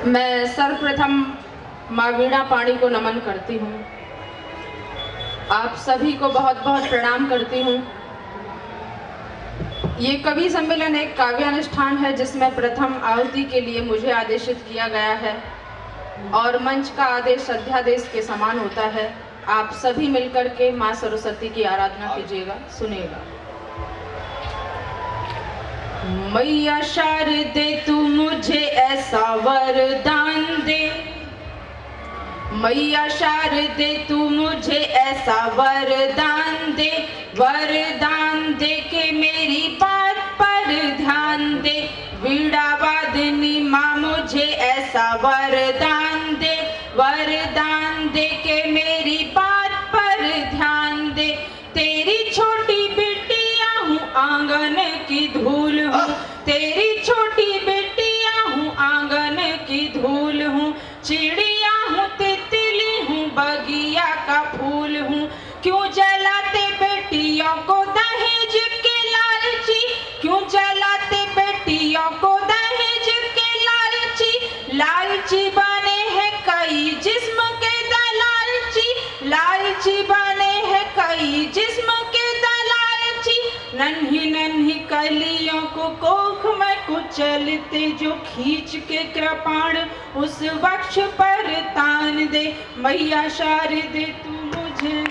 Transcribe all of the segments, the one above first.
मैं सर्वप्रथम माँ वीणा पाणी को नमन करती हूँ। आप सभी को बहुत बहुत प्रणाम करती हूँ। ये कवि सम्मेलन एक काव्यानुष्ठान है जिसमें प्रथम आहुति के लिए मुझे आदेशित किया गया है और मंच का आदेश अध्यादेश के समान होता है। आप सभी मिलकर के माँ सरस्वती की आराधना कीजिएगा, सुनिएगा। मैया शारदे तू मुझे ऐसा वरदान दे, मैया शारदे तू मुझे ऐसा वरदान दे, वरदान दे के मेरी बात पर ध्यान दे। वीणा वादनी माँ मुझे ऐसा वरदान दे, वरदान दे के मेरी बात पर ध्यान दे। तेरी छोटी बिटिया हूँ आंगन की धूल हूँ, तेरी छोटी बिटिया हूँ आंगन की धूल हूँ। चिड़िया हूँ तितली हूँ बगिया का फूल हूँ। क्यों जलाते बेटियों को दहेज के लालची, क्यों जलाते बेटियों को दहेज के लालची। लालची बने हैं कई जिस्म के दलालची, लालची बने हैं कई जिस्म के दलालची। नन्ही नन्ही कलियों को कोख में कुचलते जो खींच के कृपाण उस वक्ष पर तान दे। मैया शारदे तू मुझे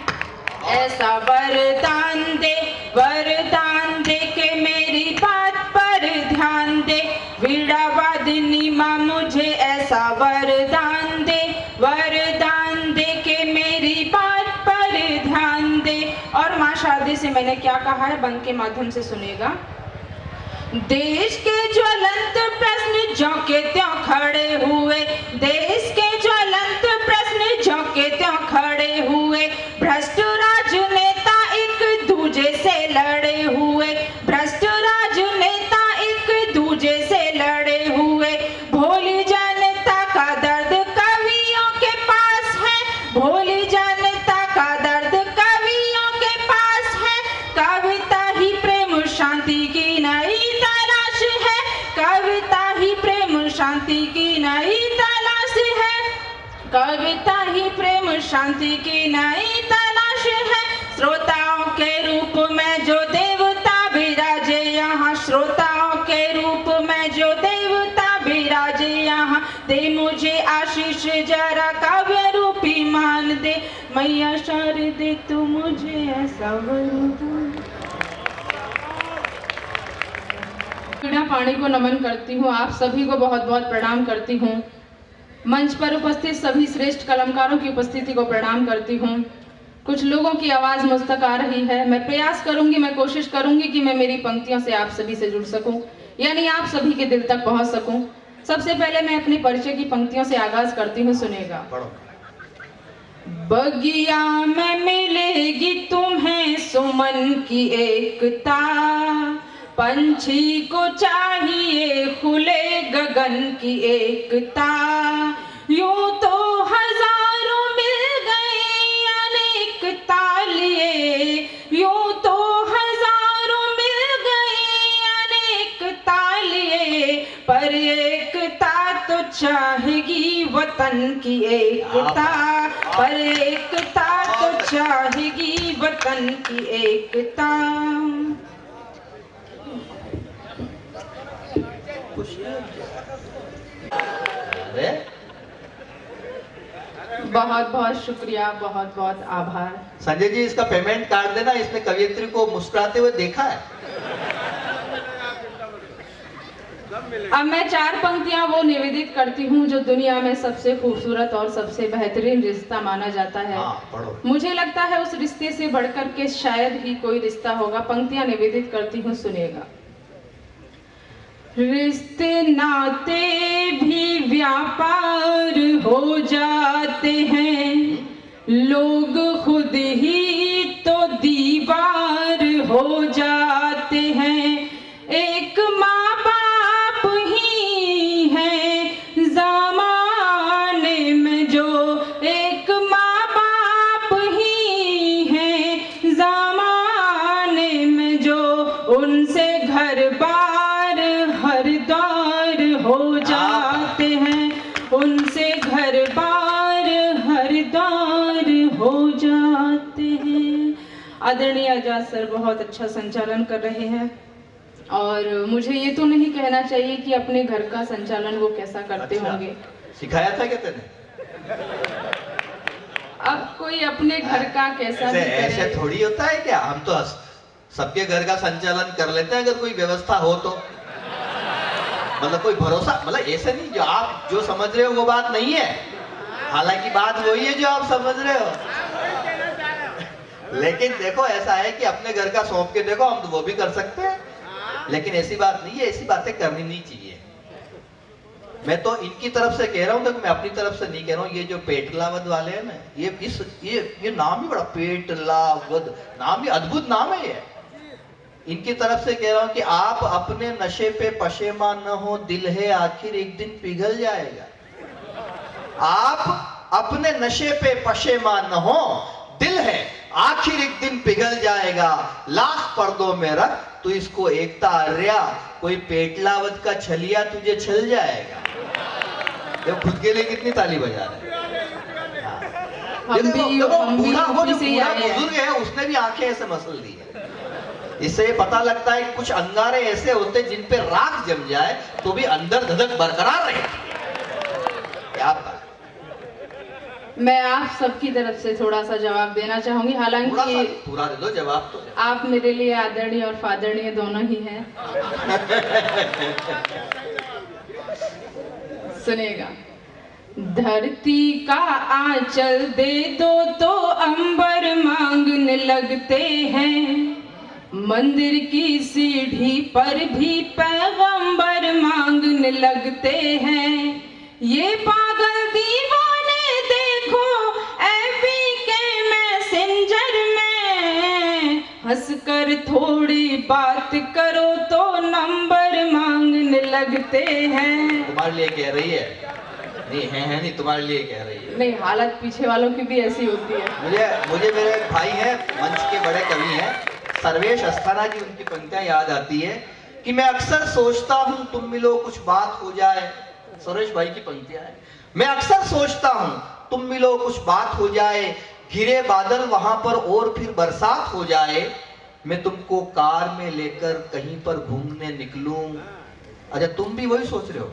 ऐसा वरदान दे, वरदान दे के मेरी बात पर ध्यान दे। वीणा वादनी माँ मुझे ऐसा वरदान दे, वरदान दे के मेरी बात पर ध्यान दे। और माँ शारदे से मैंने क्या कहा है बंद के माध्यम से सुनिएगा। देश के ज्वलंत प्रश्न ज्यों के त्यों खड़े हुए, देश के ज्वलंत प्रश्न ज्यों के त्यों खड़े हुए। भ्रष्ट राजनेता एक दूजे से लड़े हुए, भ्रष्ट राजनेता एक दूजे से लड़े हुए। भोली जनता का दर्द कवियों के पास है, भोली जनता का दर्द कवियों के पास है। कविता ही प्रेम शांति की नई तलाश है, कविता ही प्रेम शांति की नई तलाश है, कविता ही प्रेम शांति की नई तलाश है। श्रोताओं के रूप में जो देवता विराजे यहाँ, श्रोताओं के रूप में जो देवता विराजे यहाँ। दे मुझे आशीष जरा काव्य रूपी मान दे, मैया शारदे तू मुझे ऐसा वरदान। वीणा पाणी को नमन करती हूँ। आप सभी को बहुत बहुत प्रणाम करती हूँ। मंच पर उपस्थित सभी श्रेष्ठ कलाकारों की उपस्थिति को प्रणाम करती हूँ। कुछ लोगों की आवाज़ मुझ तक आ रही है। मैं प्रयास करूंगी, मैं कोशिश करूंगी कि मैं मेरी पंक्तियों से आप सभी से जुड़ सकूं, यानी आप सभी के दिल तक पहुंच सकूं। सबसे पहले मैं अपने परिचय की पंक्तियों से आगाज करती हूँ, सुनेगा। बगिया में मिलेगी तुम्हें सुमन की एकता, पंछी को चाहिए खुले गगन की एकता। यूं तो हजारों मिल गए अनेक तालिए, यूं तो हजारों मिल गए अनेक तालिए। पर एकता तो चाहेगी वतन की एकता, पर एकता तो चाहेगी वतन की एकता। बहुत बहुत शुक्रिया, बहुत बहुत आभार। संजय जी इसका पेमेंट काट देना, इसने कवियत्री को मुस्कुराते हुए देखा है। अब मैं 4 पंक्तियां वो निवेदित करती हूँ जो दुनिया में सबसे खूबसूरत और सबसे बेहतरीन रिश्ता माना जाता है। पढ़ो। मुझे लगता है उस रिश्ते से बढ़कर के शायद ही कोई रिश्ता होगा। पंक्तियां निवेदित करती हूँ, सुनिएगा। रिश्ते नाते भी व्यापार हो जाते हैं, लोग खुद ही तो दीवार हो जाते हैं। एक माँ बाप ही है ज़माने में जो, एक माँ बाप ही है ज़माने में जो, उनसे घर बार हर दौर हो जाते हैं, आदरणीय आजाद सर बहुत अच्छा संचालन कर रहे हैं और मुझे ये तो नहीं कहना चाहिए कि अपने घर का संचालन वो कैसा करते होंगे। सिखाया था क्या तेने? अब कोई अपने घर का कैसा भी ऐसे करे। थोड़ी होता है क्या? हम तो सबके घर का संचालन कर लेते हैं अगर कोई व्यवस्था हो तो। मतलब कोई भरोसा, मतलब ऐसे नहीं, जो आप जो समझ रहे हो वो बात नहीं है, हालांकि बात वही है जो आप समझ रहे हो। लेकिन देखो ऐसा है कि अपने घर का सौंप के देखो, हम तो वो भी कर सकते हैं, लेकिन ऐसी बात नहीं है, ऐसी बातें करनी नहीं चाहिए। मैं तो इनकी तरफ से कह रहा हूं, देखो मैं अपनी तरफ से नहीं कह रहा हूं। ये जो पेटलावद वाले हैं ना, ये नाम ही बड़ा, पेटलावद नाम भी अद्भुत नाम है ये। इनकी तरफ से कह रहा हूं कि आप अपने नशे पे पशेमान न हो, दिल है आखिर एक दिन पिघल जाएगा। आप अपने नशे पे पशेमान न हो, दिल है आखिर एक दिन पिघल जाएगा। लाख पर्दों में रख तू इसको एकता अर्या, कोई पेटलावद का छलिया तुझे छल जाएगा। देखो खुद के लिए कितनी ताली बजा रहे हैं। हाँ। बूढ़ा वो जो बूढ़ा बुजुर्ग है उसने भी आंखें ऐसे मसल दी है। इससे ये पता लगता है कि कुछ अंगारे ऐसे होते जिन पे राख जम जाए तो भी अंदर धधक बरकरार रहे। क्या बात। मैं आप सबकी तरफ से थोड़ा सा जवाब देना चाहूंगी, हालांकि पूरा दे दो जवाब तो। आप मेरे लिए आदरणीय और फादरणीय दोनों ही हैं। सुनेगा। धरती का आंचल दे दो तो अंबर मांगने लगते हैं, मंदिर की सीढ़ी पर भी पैगंबर मांगने लगते हैं। ये पागल दीवाने देखो एपी के मैसेंजर में, हंसकर थोड़ी बात करो तो नंबर मांगने लगते हैं। तुम्हारे लिए कह रही है? नहीं है नहीं, तुम्हारे लिए कह रही है। नहीं, हालत पीछे वालों की भी ऐसी होती है। मुझे मेरे एक भाई हैं, मंच के बड़े कवि हैं, सर्वेश अस्थाना की उनकी पंक्तियां याद आती है कि मैं अक्सर सोचता हूं तुम मिलो कुछ बात हो जाए। सुरेश भाई की पंक्तियां हैं। मैं अक्सर सोचता हूं तुम मिलो कुछ बात हो जाए, घिरे बादल वहां पर और फिर बरसात हो जाए। मैं तुमको कार में लेकर कहीं पर घूमने निकलूं। अच्छा तुम भी वही सोच रहे हो?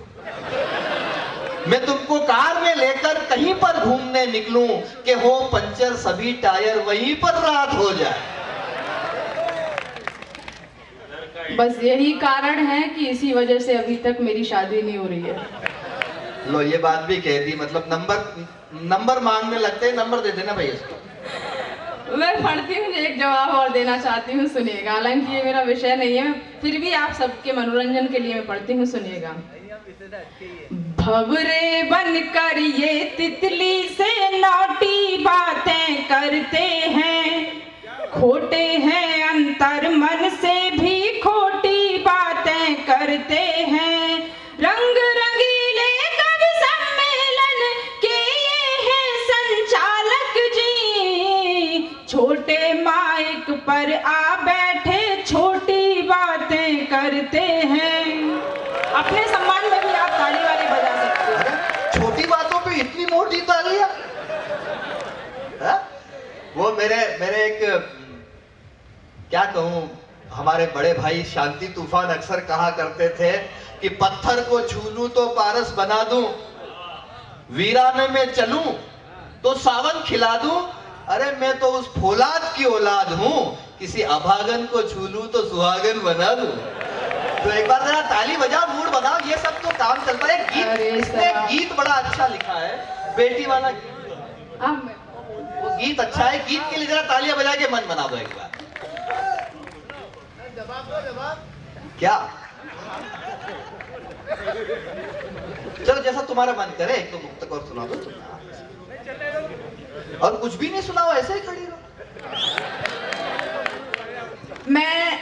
मैं तुमको कार में लेकर कहीं पर घूमने निकलूं कि हो पंचर सभी टायर वहीं पर रात हो जाए। बस यही कारण है कि इसी वजह से अभी तक मेरी शादी नहीं हो रही है। लो ये बात भी कह दी, मतलब नंबर मांगने लगते हैं। नंबर दे देना भाई इसको। मैं पढ़ती हूँ, एक जवाब और देना चाहती हूँ, सुनिएगा। हालांकि ये मेरा विषय नहीं है, फिर भी आप सबके मनोरंजन के लिए मैं पढ़ती हूँ, सुनिएगा। भंवरे बनकर ये तितली से नौटी बातें करते हैं, खोटे हैं अंतर मन से भी खोटी बातें करते हैं। रंग रंगीले कवि सम्मेलन के ये हैं संचालक जी, छोटे माइक पर आ बैठे छोटी बातें करते हैं। अपने सम्मान में भी आप ताली वाली बजा सकते हो। छोटी बातों पे इतनी मोटी तालियां। वो मेरे एक क्या कहूं, हमारे बड़े भाई शांति तूफान अक्सर कहा करते थे कि पत्थर को छू लूं तो पारस बना दूं, वीराने में चलूं तो सावन खिला दूं। अरे मैं तो उस फौलाद की औलाद हूं, किसी अभागन को छू लूं तो सुहागन बना दूं। तो एक बार जरा ताली बजाओ, मूड बनाओ, ये सब तो काम चलता है। गीत, इसने गीत बड़ा अच्छा लिखा है, बेटी वाला गीत। वो गीत अच्छा है, गीत के लिए जरा तालियां बजा के मन बना दो एक बार। क्या चलो जैसा तुम्हारा मन करे, एक तो मुक्तक और सुना दो तुम, और कुछ भी नहीं सुनाओ, ऐसे ही खड़ी रहो। मैं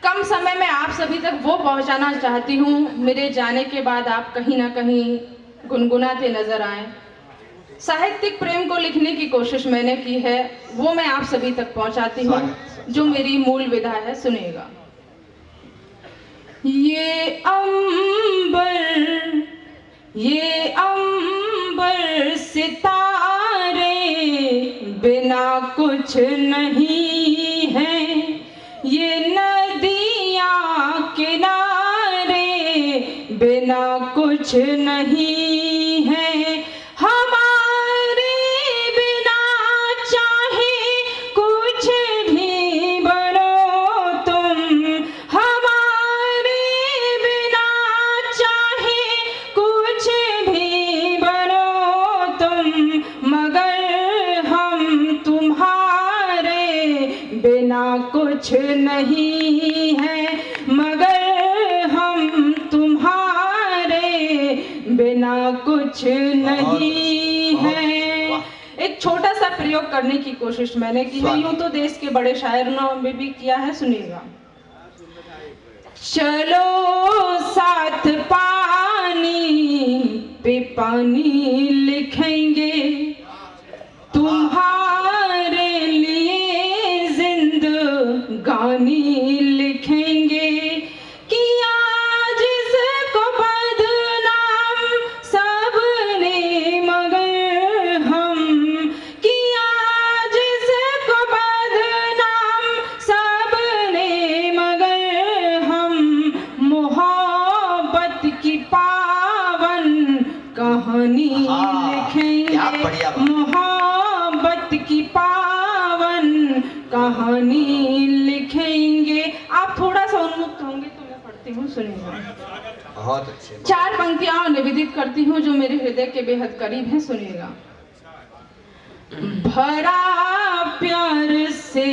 कम समय में आप सभी तक वो पहुंचाना चाहती हूँ, मेरे जाने के बाद आप कहीं ना कहीं गुनगुनाते नजर आए। साहित्यिक प्रेम को लिखने की कोशिश मैंने की है, वो मैं आप सभी तक पहुंचाती हूँ, जो मेरी मूल विधा है। सुनिएगा। ये अंबर सितारे बिना कुछ नहीं है, बिना कुछ नहीं है, हमारे बिना चाहे कुछ भी बनो तुम, हमारे बिना चाहे कुछ भी बनो तुम, मगर हम तुम्हारे बिना कुछ नहीं है, मगर हम तुम्हारे बिना कुछ नहीं है। एक छोटा सा प्रयोग करने की कोशिश मैंने की है, यूं तो देश के बड़े शायरों में भी किया है, सुनिएगा। चलो साथ पानी पे पानी लिखेंगे, तुम्हारे लिए जिंदगानी लिखेंगे, कि आज इसको बदनाम सबने मगर हम, कि आज इसको बदनाम सबने मगर हम, मोहब्बत की पावन कहानी क्या बढ़िया लिखेंगे, मोहब्बत की पावन कहानी लिखेंगे। आप थोड़ा सा उन्मुक्त होंगे तो मैं पढ़ती हूँ, सुनिएगा। बहुत अच्छे। 4 पंक्तियां निवेदित करती हूँ जो मेरे हृदय के बेहद करीब हैं, सुनिएगा। भरा प्यार से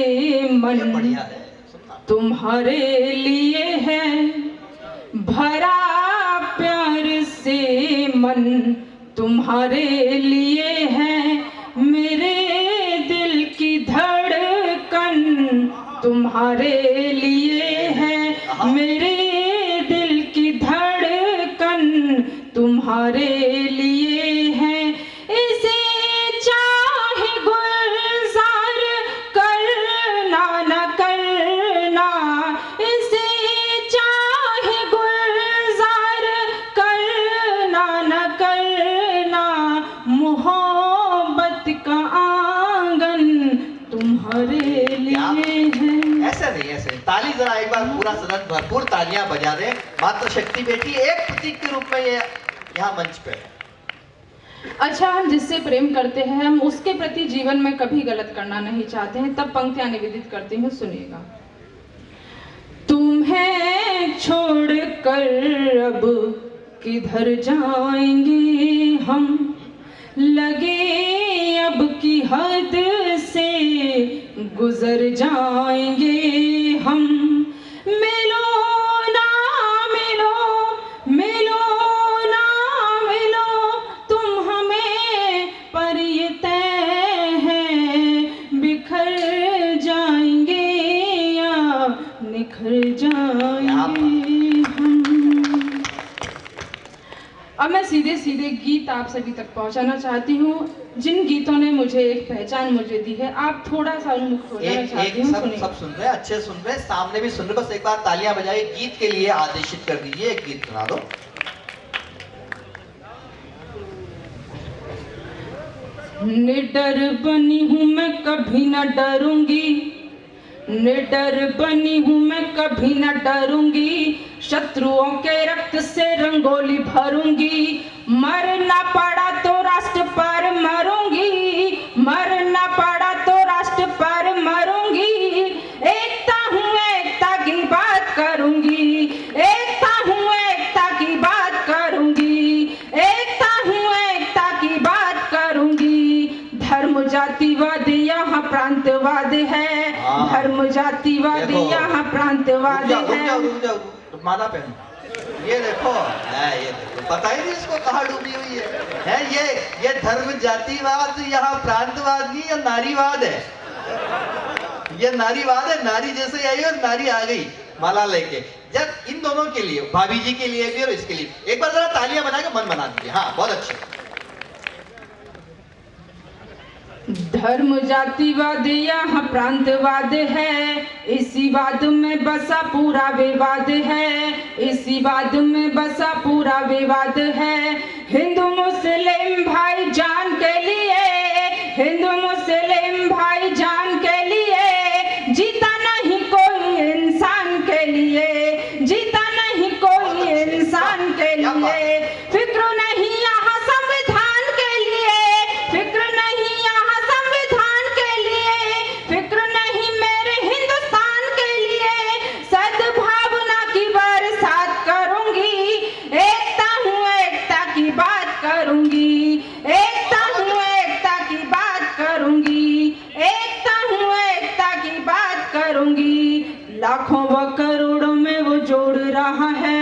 मन बढ़िया है, सुनना। तुम्हारे लिए है, भरा प्यार से मन तुम्हारे लिए है, मेरे दिल की धड़कन तुम्हारे लिए है, मेरे दिल की धड़कन तुम्हारे लिए है, इसे चाहे गुलजार करना न करना, इसे चाहे गुलजार करना न करना, मोहब्बत का आंगन तुम्हारे लिए है। ऐसा नहीं, ऐसे नहीं। ताली जरा एक बार पूरा सदन भरपूर तालियां बजा दे। मात्र शक्ति बेटी एक प्रतीक के रूप में ये यहाँ मंच पे है। अच्छा, हम जिससे प्रेम करते हैं हम उसके प्रति जीवन में कभी गलत करना नहीं चाहते हैं, तब पंक्तियां निवेदित करती हूँ, सुनिएगा। तुम्हें छोड़कर अब किधर जाएंगे हम, लगे अब की हद से गुजर जाएंगे हम, मिलो ना मिलो, मिलो ना मिलो तुम हमें, पर ये तय है बिखर जाएंगे या निखर जाएंगे हम। अब मैं सीधे सीधे गीत आप सभी तक पहुंचाना चाहती हूँ, जिन गीतों ने मुझे एक पहचान मुझे दी है। आप थोड़ा सा उन्मुक्त हो जाना चाहती हूँ, सुनिए। सब सुन रहे हैं, अच्छे सुन रहे हैं, सामने भी सुन रहे हैं, बस एक बार तालियां बजाइए, गीत के लिए आदेशित कर दीजिए, एक गीत सुना दो। निडर बनी हूँ मैं कभी न डरूंगी, निडर बनी हूँ मैं कभी न डरूंगी, शत्रुओं के रक्त से रंगोली भरूंगी, मरना पड़ा तो राष्ट्र पर मरूंगी, मरना पड़ा तो राष्ट्र पर मरूंगी, एकता हूँ एकता की बात करूंगी, एकता हूँ एकता की बात करूंगी, एकता हूँ एकता की बात करूंगी, धर्म जातिवाद यहाँ प्रांतवाद है, धर्म जातिवाद यहाँ प्रांतवाद है। माला पहनो, ये देखो, पता ही नहीं इसको कहाँ डूबी हुई है ये धर्म जातिवाद यहाँ प्रांतवाद नहीं, ये नारीवाद है, ये नारीवाद है। नारी जैसे आई और नारी आ गई माला लेके। जब इन दोनों के लिए, भाभी जी के लिए भी और इसके लिए, एक बार जरा तालियां बना के मन बना दीजिए। हाँ, बहुत अच्छे। धर्म जातिवाद यहाँ प्रांतवाद है, इसी वाद में बसा पूरा विवाद है, इसी वाद में बसा पूरा विवाद है। हिंदू मुस्लिम भाई जान के लिए, हिंदू मुस्लिम भाई जान के लिए, जीता नहीं कोई इंसान के लिए, जीता नहीं कोई इंसान के लिए, फिक्र नहीं यहाँ संविधान के लिए, फिक्र नहीं यहाँ संविधान के लिए, फिक्र नहीं मेरे हिंदुस्तान के लिए, सद्भावना की बरसात करूंगी, एकता हूँ एकता की बात करूंगी, एकता हूँ एकता की बात करूंगी, एकता हूँ एकता की बात करूंगी। लाखों व करोड़ों में वो जोड़ रहा है,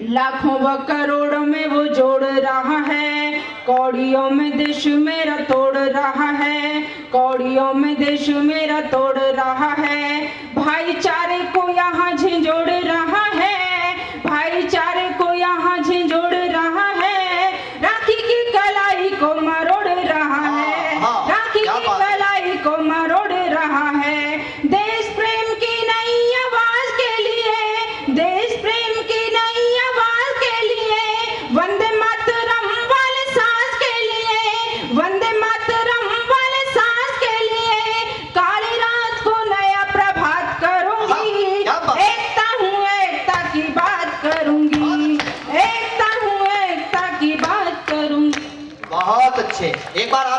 लाखों व करोड़ों में वो जोड़ रहा है, कौड़ियों में देश मेरा तोड़ रहा है, कौड़ियों में देश मेरा तोड़ रहा है, भाईचारे को यहाँ झिंझोड़ रहा है, भाईचारे को यहाँ झिंझोड़ रहा है, राखी की कलाई को मरोड़ रहा है, राखी की कलाई को मरोड़ रहा है। देश प्रेम की नई आवाज के लिए, देश प्रेम की नई आवाज के लिए, वंदे मातरम वाले सांस के लिए, वंदे मातरम वाले सांस के लिए, काली रात को नया प्रभात करूंगी, एकता हूँ एकता की बात करूंगी, एकता हूँ एकता की बात करूंगी। बहुत अच्छे। एक बार आप